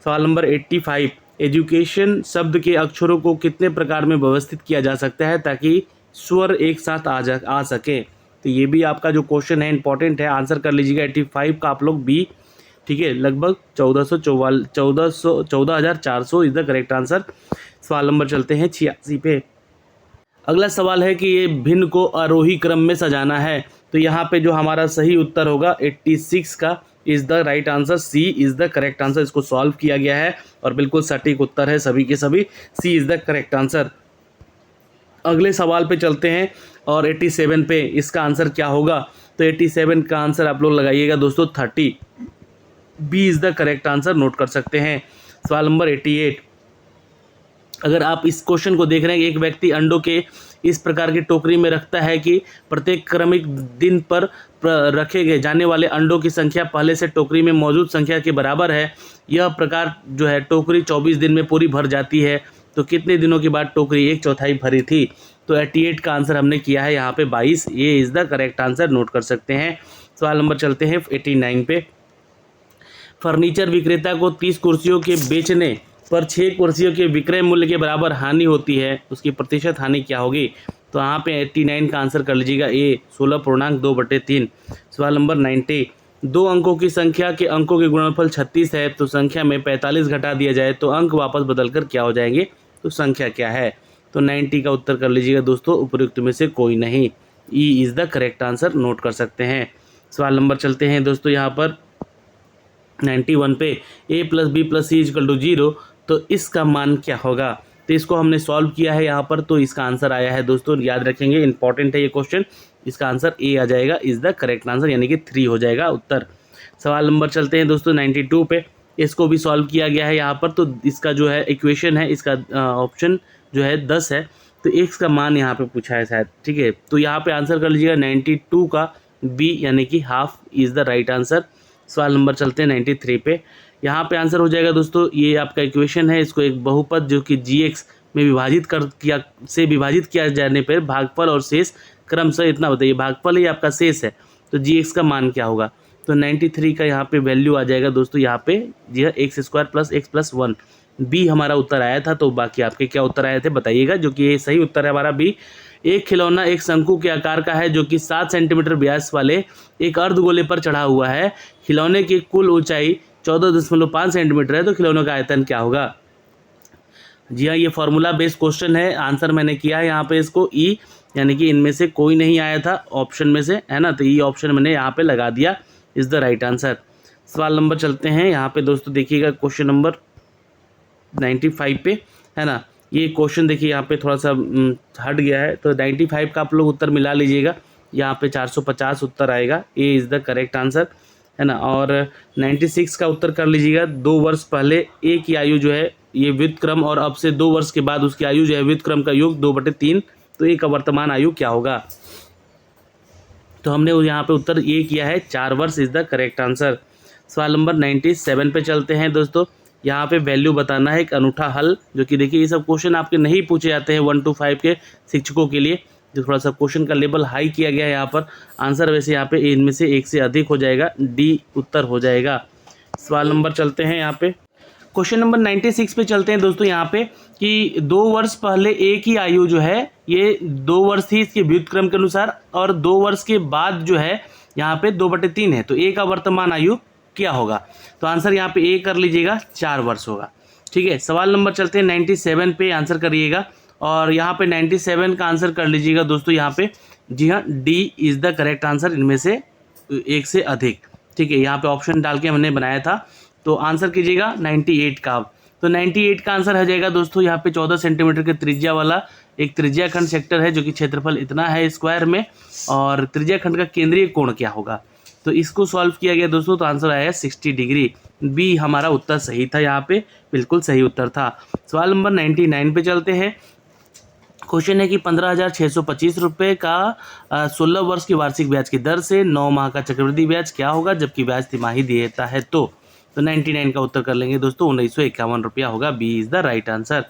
सवाल नंबर 85, एजुकेशन शब्द के अक्षरों को कितने प्रकार में व्यवस्थित किया जा सकता है ताकि स्वर एक साथ आ सके? तो ये भी आपका जो क्वेश्चन है इंपॉर्टेंट है, आंसर कर लीजिएगा 85 का आप लोग बी, ठीक है। लगभग 14,400 इज़ द करेक्ट आंसर। सवाल नंबर चलते हैं 86 पे। अगला सवाल है कि ये भिन्न को आरोही क्रम में सजाना है, तो यहाँ पे जो हमारा सही उत्तर होगा 86 का is the right answer, C is the correct answer. इसको सॉल्व किया गया है और बिल्कुल सटीक उत्तर है सभी के सभी, सी इज़ द करेक्ट आंसर। अगले सवाल पे चलते हैं और 87 पे इसका आंसर क्या होगा? तो 87 का आंसर आप लोग लगाइएगा दोस्तों 30, B is the correct answer. Note कर सकते हैं। सवाल नंबर 88, अगर आप इस क्वेश्चन को देख रहे हैं, एक व्यक्ति अंडों के इस प्रकार की टोकरी में रखता है कि प्रत्येक क्रमिक दिन पर रखे गए जाने वाले अंडों की संख्या पहले से टोकरी में मौजूद संख्या के बराबर है। यह प्रकार जो है टोकरी 24 दिन में पूरी भर जाती है, तो कितने दिनों के बाद टोकरी 1/4 भरी थी? तो 88 का आंसर हमने किया है यहाँ पे 22, ये is the correct answer. Note कर सकते हैं। सवाल नंबर चलते हैं 89 पे। फर्नीचर विक्रेता को 30 कुर्सियों के बेचने पर 6 कुर्सियों के विक्रय मूल्य के बराबर हानि होती है, उसकी प्रतिशत हानि क्या होगी? तो यहाँ पे 89 का आंसर कर लीजिएगा ए, 16.2/3। सवाल नंबर 90, दो अंकों की संख्या के अंकों के गुणनफल 36 है, तो संख्या में 45 घटा दिया जाए तो अंक वापस बदलकर क्या हो जाएंगे, तो संख्या क्या है। तो 90 का उत्तर कर लीजिएगा दोस्तों, उपयुक्त में से कोई नहीं। E is the correct answer note कर सकते हैं। सवाल नंबर चलते हैं दोस्तों यहाँ पर 91 पे, a plus B plus C is equal to 0, तो इसका मान क्या होगा। तो इसको हमने सॉल्व किया है यहाँ पर, तो इसका आंसर आया है दोस्तों, याद रखेंगे, इंपॉर्टेंट है ये क्वेश्चन। इसका आंसर ए आ जाएगा, इज़ द करेक्ट आंसर, यानी कि 3 हो जाएगा उत्तर। सवाल नंबर चलते हैं दोस्तों 92 पे, इसको भी सॉल्व किया गया है यहाँ पर। तो इसका जो है इक्वेशन है, इसका ऑप्शन जो है 10 है, तो एक्स का मान यहाँ पे पूछा है शायद, ठीक है। तो यहाँ पे आंसर कर लीजिएगा 92 का बी, यानी कि half is the right answer. सवाल नंबर चलते हैं 93 पे, यहाँ पे आंसर हो जाएगा दोस्तों, ये आपका इक्वेशन है, इसको एक बहुपद जो कि gx में विभाजित किया जाने पर भागफल और शेष क्रमशः इतना बताइए, भागफल ही आपका शेष है, तो gx का मान क्या होगा। तो 93 का यहाँ पे वैल्यू आ जाएगा दोस्तों, यहाँ पे जी हाँ x² + x+1, बी हमारा उत्तर आया था। तो बाकी आपके क्या उत्तर आए थे बताइएगा, जो कि ये सही उत्तर है हमारा बी। एक खिलौना एक शंकु के आकार का है जो कि 7 सेंटीमीटर व्यास वाले एक अर्धगोले पर चढ़ा हुआ है। खिलौने की कुल ऊंचाई 14.5 सेंटीमीटर है, तो खिलौने का आयतन क्या होगा। जी हाँ, ये फॉर्मूला बेस्ड क्वेश्चन है, आंसर मैंने किया है यहाँ पे इसको ई, यानी कि इनमें से कोई नहीं आया था ऑप्शन में से, है ना, तो ई ऑप्शन मैंने यहाँ पे लगा दिया, इज़ द राइट आंसर। सवाल नंबर चलते हैं यहाँ पे दोस्तों, देखिएगा क्वेश्चन नंबर 95 पे, है ना। ये क्वेश्चन देखिए यहाँ पे थोड़ा सा हट गया है, तो 95 का आप लोग उत्तर मिला लीजिएगा, यहाँ पे 450 उत्तर आएगा, ए इज़ द करेक्ट आंसर, है ना। और 96 का उत्तर कर लीजिएगा, 2 वर्ष पहले ए की आयु जो है ये व्युत्क्रम, और अब से 2 वर्ष के बाद उसकी आयु जो है व्युत्क्रम का योग 2/3, तो ए का वर्तमान आयु क्या होगा। तो हमने यहाँ पे उत्तर ए किया है, 4 वर्ष इज़ द करेक्ट आंसर। सवाल नंबर 97 पे चलते हैं दोस्तों, यहाँ पे वैल्यू बताना है एक अनूठा हल, जो कि देखिए ये सब क्वेश्चन आपके नहीं पूछे जाते हैं 1 to 5 के शिक्षकों के लिए, जो थोड़ा सा क्वेश्चन का लेवल हाई किया गया है यहाँ पर। आंसर वैसे यहाँ पे इनमें से एक से अधिक हो जाएगा, डी उत्तर हो जाएगा। सवाल नंबर चलते हैं यहाँ पे, क्वेश्चन नंबर 96 पे चलते हैं दोस्तों, यहाँ पे कि 2 वर्ष पहले ए की आयु जो है ये 2 वर्ष थी इसके व्युत्क्रम के अनुसार, और 2 वर्ष के बाद जो है यहाँ पे 2/3 है, तो ए का वर्तमान आयु क्या होगा। तो आंसर यहाँ पे ए कर लीजिएगा, 4 वर्ष होगा, ठीक है। सवाल नंबर चलते हैं 97 पे, आंसर करिएगा, और यहाँ पे 97 का आंसर कर लीजिएगा दोस्तों, यहाँ पे जी हाँ, D is the correct answer, इनमें से एक से अधिक, ठीक है। यहाँ पे ऑप्शन डाल के हमने बनाया था, तो आंसर कीजिएगा 98 का। तो 98 का आंसर हो जाएगा दोस्तों, यहाँ पे 14 सेंटीमीटर के त्रिज्या वाला एक त्रिज्या खंड सेक्टर है, जो कि क्षेत्रफल इतना है स्क्वायर में, और त्रिज्या खंड का केंद्रीय कोण क्या होगा। तो इसको सॉल्व किया गया दोस्तों, तो आंसर आया 60 डिग्री, बी हमारा उत्तर सही था, यहाँ पे बिल्कुल सही उत्तर था। सवाल नंबर 99 पे चलते हैं, क्वेश्चन है कि 15,625 रुपये का 16 वर्ष की वार्षिक ब्याज की दर से 9 माह का चक्रवृद्धि ब्याज क्या होगा जबकि ब्याज तिमाही देता है। तो 99 का उत्तर कर लेंगे दोस्तों, 1951 रुपया होगा, B is the right answer.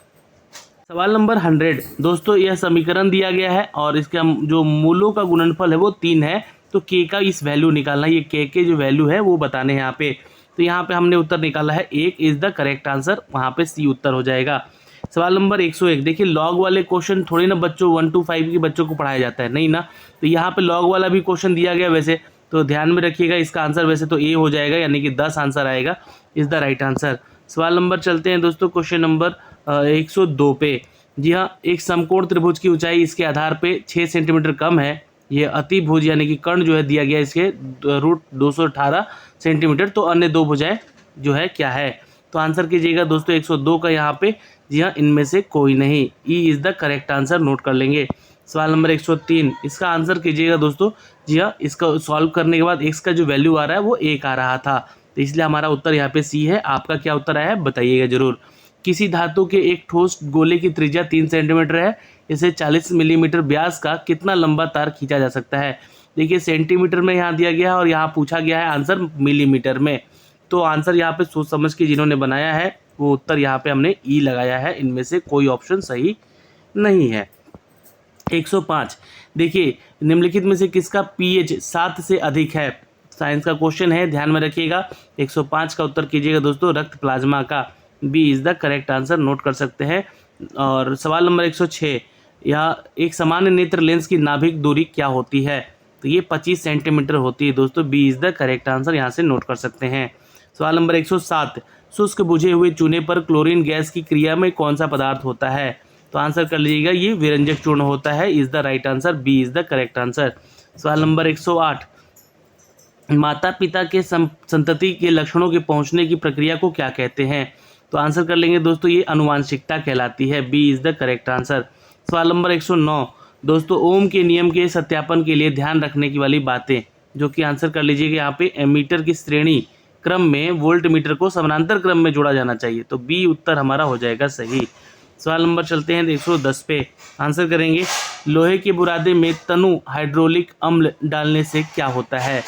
सवाल नंबर 100 दोस्तों, यह समीकरण दिया गया है और इसका जो मूलों का गुणनफल है वो 3 है, तो के का इस वैल्यू निकालना, ये के जो वैल्यू है वो बताने हैं यहाँ पे। तो यहाँ पे हमने उत्तर निकाला है 1 इज़ द करेक्ट आंसर, वहाँ पे सी उत्तर हो जाएगा। सवाल नंबर 101, देखिए लॉग वाले क्वेश्चन थोड़ी ना बच्चों 1 to 5 के बच्चों को पढ़ाया जाता है, नहीं ना, तो यहाँ पे लॉग वाला भी क्वेश्चन दिया गया वैसे, तो ध्यान में रखिएगा, इसका आंसर वैसे तो ए हो जाएगा, यानी कि 10 आंसर आएगा, इज़ द राइट आंसर। सवाल नंबर चलते हैं दोस्तों, क्वेश्चन नंबर 102 पे, जी हाँ, एक समकोण त्रिभुज की ऊंचाई इसके आधार पे 6 सेंटीमीटर कम है, ये अतिभुज यानी कि कर्ण जो है दिया गया इसके √218 सेंटीमीटर, तो अन्य 2 भुजाएं जो है क्या है। तो आंसर कीजिएगा दोस्तों 102 का यहाँ पे, जी हाँ, इनमें से कोई नहीं, E is the correct answer note कर लेंगे। सवाल नंबर 103, इसका आंसर कीजिएगा दोस्तों, जी हाँ, इसका सॉल्व करने के बाद एक्स का जो वैल्यू आ रहा है वो 1 आ रहा था, तो इसलिए हमारा उत्तर यहाँ पे सी है। आपका क्या उत्तर आया है बताइएगा जरूर। किसी धातु के एक ठोस गोले की त्रिज्या 3 सेंटीमीटर है, इसे 40 मिलीमीटर व्यास का कितना लंबा तार खींचा जा सकता है। देखिए सेंटीमीटर में यहाँ दिया गया है और यहाँ पूछा गया है आंसर मिलीमीटर में, तो आंसर यहाँ पे सोच समझ के जिन्होंने बनाया है वो उत्तर यहाँ पे हमने ई लगाया है, इनमें से कोई ऑप्शन सही नहीं है। 105, देखिए निम्नलिखित में से किसका पीएच 7 से अधिक है, साइंस का क्वेश्चन है, ध्यान में रखिएगा। 105 का उत्तर कीजिएगा दोस्तों, रक्त प्लाज्मा का, B is the correct answer note कर सकते हैं। और सवाल नंबर 106, यह एक सामान्य नेत्र लेंस की नाभिक दूरी क्या होती है। तो ये 25 सेंटीमीटर होती है दोस्तों। B is the correct answer, यहाँ से नोट कर सकते हैं। सवाल नंबर 107, शुष्क बुझे हुए चूने पर क्लोरीन गैस की क्रिया में कौन सा पदार्थ होता है? तो आंसर कर लीजिएगा, ये विरंजक चूर्ण होता है। Is the right answer, B is the correct answer. सवाल नंबर 108, माता पिता के संतति के लक्षणों के पहुंचने की प्रक्रिया को क्या कहते हैं? तो आंसर कर लेंगे दोस्तों, ये आनुवांशिकता कहलाती है। B is the correct answer. सवाल नंबर 109, दोस्तों ओम के नियम के सत्यापन के लिए ध्यान रखने की वाली बातें, जो कि आंसर कर लीजिएगा यहाँ पे एमीटर की श्रेणी क्रम में वोल्ट मीटर को समानांतर क्रम में जोड़ा जाना चाहिए। तो बी उत्तर हमारा हो जाएगा सही। सवाल नंबर चलते हैं 110 पे, आंसर करेंगे, लोहे के बुरादे में तनु हाइड्रोलिक अम्ल डालने से क्या होता है?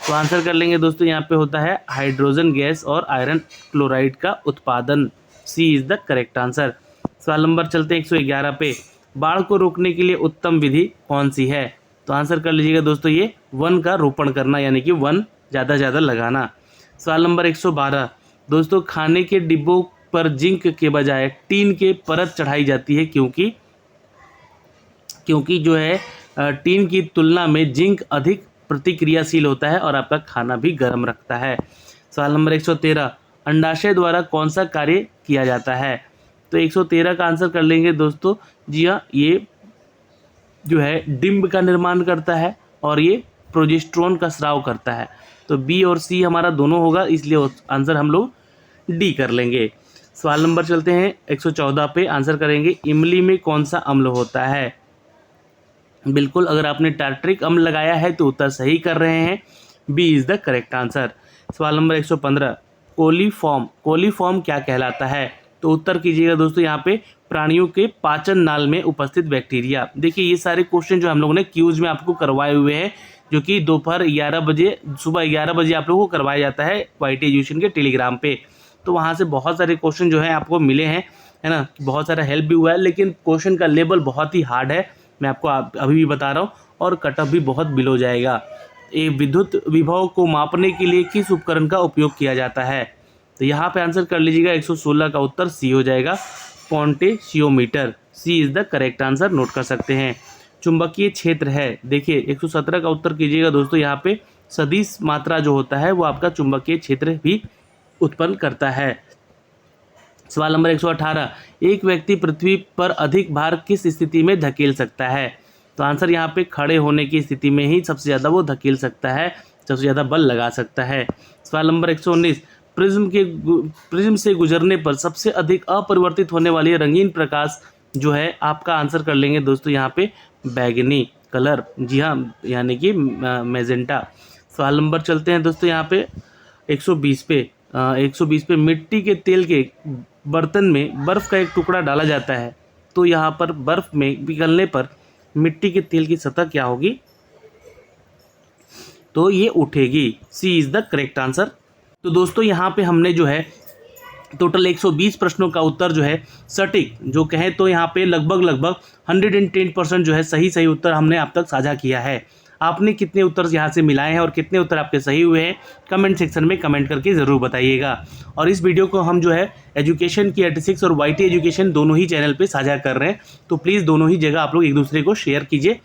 तो आंसर कर लेंगे दोस्तों, यहाँ पे होता है हाइड्रोजन गैस और आयरन क्लोराइड का उत्पादन। सी इज़ द करेक्ट आंसर। सवाल नंबर चलते हैं 111 पे, बाढ़ को रोकने के लिए उत्तम विधि कौन सी है? तो आंसर कर लीजिएगा दोस्तों, ये वन का रोपण करना, यानी कि वन ज़्यादा से ज़्यादा लगाना। सवाल नंबर 112, दोस्तों खाने के डिब्बों पर जिंक के बजाय टीन के परत चढ़ाई जाती है, क्योंकि जो है टीन की तुलना में जिंक अधिक प्रतिक्रियाशील होता है और आपका खाना भी गर्म रखता है। सवाल नंबर 113, अंडाशय द्वारा कौन सा कार्य किया जाता है? तो 113 का आंसर कर लेंगे दोस्तों, जी हाँ, ये जो है डिम्ब का निर्माण करता है और ये प्रोजेस्टेरोन का स्राव करता है। तो बी और सी हमारा दोनों होगा, इसलिए आंसर हम लोग डी कर लेंगे। सवाल नंबर चलते हैं 114 पे, आंसर करेंगे, इमली में कौन सा अम्ल होता है? बिल्कुल, अगर आपने टार्ट्रिक अम्ल लगाया है तो उत्तर सही कर रहे हैं। B is the correct answer. सवाल नंबर 115, कोलीफॉर्म क्या कहलाता है? तो उत्तर कीजिएगा दोस्तों, यहाँ पे प्राणियों के पाचन नाल में उपस्थित बैक्टीरिया। देखिए ये सारे क्वेश्चन जो हम लोगों ने क्यूज में आपको करवाए हुए हैं, जो कि दोपहर 11 बजे, सुबह 11 बजे आप लोगों को करवाया जाता है YT एजुकेशन के टेलीग्राम पे। तो वहाँ से बहुत सारे क्वेश्चन जो हैं आपको मिले हैं, है ना, बहुत सारा हेल्प भी हुआ है, लेकिन क्वेश्चन का लेवल बहुत ही हार्ड है, मैं आपको अभी भी बता रहा हूँ, और कट ऑफ भी बहुत बिलो जाएगा। ये विद्युत विभव को मापने के लिए किस उपकरण का उपयोग किया जाता है? तो यहाँ पे आंसर कर लीजिएगा, 116 का उत्तर सी हो जाएगा, potentiometer. C is the correct answer, note कर सकते हैं। चुंबकीय क्षेत्र है, देखिए 117 का उत्तर कीजिएगा दोस्तों, यहाँ पे सदिश मात्रा जो होता है वो आपका चुंबकीय क्षेत्र भी उत्पन्न करता है। सवाल नंबर 118, एक व्यक्ति पृथ्वी पर अधिक भार किस स्थिति में धकेल सकता है? तो आंसर यहाँ पे खड़े होने की स्थिति में ही सबसे ज़्यादा वो धकेल सकता है, सबसे ज़्यादा बल लगा सकता है। सवाल नंबर 119, प्रिज्म से गुजरने पर सबसे अधिक अपरिवर्तित होने वाली रंगीन प्रकाश जो है, आपका आंसर कर लेंगे दोस्तों यहाँ पे बैगनी कलर, जी हाँ, यानी कि मैजेंटा। सवाल नंबर चलते हैं दोस्तों यहाँ पे 120 पे, मिट्टी के तेल के बर्तन में बर्फ़ का एक टुकड़ा डाला जाता है, तो यहाँ पर बर्फ़ में पिघलने पर मिट्टी के तेल की सतह क्या होगी? तो ये उठेगी। सी इज़ द करेक्ट आंसर। तो दोस्तों यहाँ पे हमने जो है टोटल 120 प्रश्नों का उत्तर जो है सटीक, जो कहें तो यहाँ पे लगभग 110% जो है सही उत्तर हमने अब तक साझा किया है। आपने कितने उत्तर यहाँ से मिलाए हैं और कितने उत्तर आपके सही हुए हैं, कमेंट सेक्शन में कमेंट करके ज़रूर बताइएगा। और इस वीडियो को हम जो है एजुकेशन की 86 और YT एजुकेशन दोनों ही चैनल पे साझा कर रहे हैं, तो प्लीज़ दोनों ही जगह आप लोग एक दूसरे को शेयर कीजिए,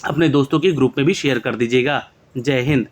अपने दोस्तों के ग्रुप में भी शेयर कर दीजिएगा। जय हिंद।